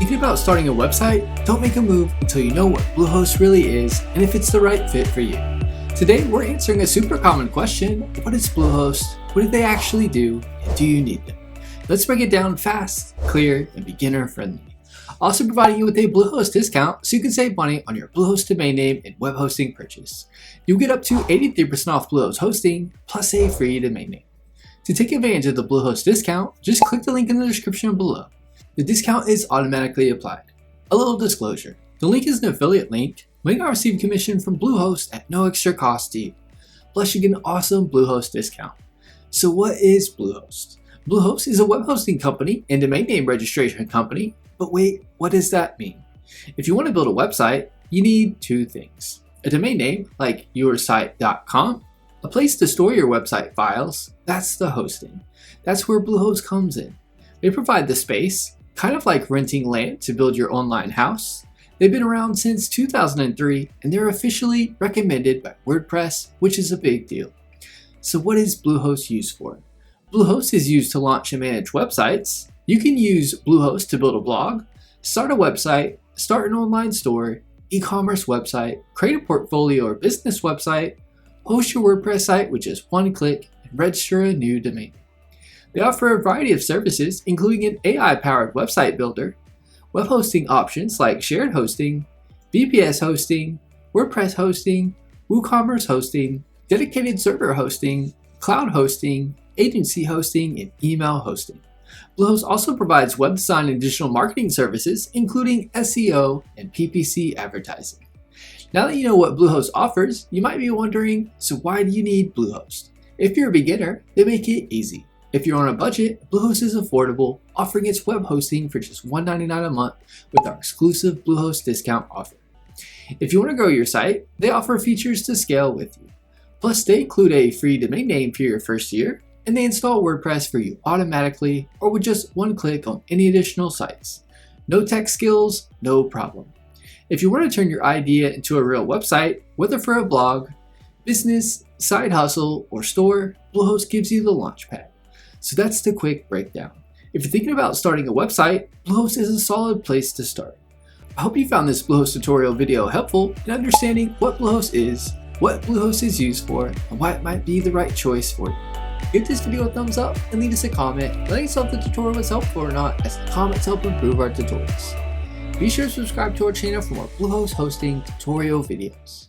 Thinking about starting a website? Don't make a move until you know what Bluehost really is and if it's the right fit for you. Today we're answering a super common question: what is Bluehost? What do they actually do? And do you need them? Let's break it down fast, clear, and beginner friendly. Also providing you with a Bluehost discount so you can save money on your Bluehost domain name and web hosting purchase. You'll get up to 83% off Bluehost hosting plus a free domain name. To take advantage of the Bluehost discount, just click the link in the description below. The discount is automatically applied. A little disclosure: the link is an affiliate link. We may not receive commission from Bluehost at no extra cost to you. Plus, you get an awesome Bluehost discount. So what is Bluehost? Bluehost is a web hosting company and domain name registration company. But wait, what does that mean? If you want to build a website, you need two things: a domain name like yoursite.com, a place to store your website files. That's the hosting. That's where Bluehost comes in. They provide the space, kind of like renting land to build your online house. They've been around since 2003 and they're officially recommended by WordPress, which is a big deal. So what is Bluehost used for? Bluehost is used to launch and manage websites. You can use Bluehost to build a blog, start a website, start an online store, e-commerce website, create a portfolio or business website, host your WordPress site with just one click, and register a new domain. They offer a variety of services, including an AI-powered website builder, web hosting options like shared hosting, VPS hosting, WordPress hosting, WooCommerce hosting, dedicated server hosting, cloud hosting, agency hosting, and email hosting. Bluehost also provides web design and digital marketing services, including SEO and PPC advertising. Now that you know what Bluehost offers, you might be wondering, so why do you need Bluehost? If you're a beginner, they make it easy. If you're on a budget, Bluehost is affordable, offering its web hosting for just $1.99 a month with our exclusive Bluehost discount offer. If you want to grow your site, they offer features to scale with you. Plus, they include a free domain name for your first year, and they install WordPress for you automatically or with just one click on any additional sites. No tech skills, no problem. If you want to turn your idea into a real website, whether for a blog, business, side hustle, or store, Bluehost gives you the launchpad. So that's the quick breakdown. If you're thinking about starting a website, Bluehost is a solid place to start. I hope you found this Bluehost tutorial video helpful in understanding what Bluehost is, what Bluehost is used for, and why it might be the right choice for you. Give this video a thumbs up and leave us a comment letting us know if the tutorial was helpful or not, as the comments help improve our tutorials. Be sure to subscribe to our channel for more Bluehost hosting tutorial videos.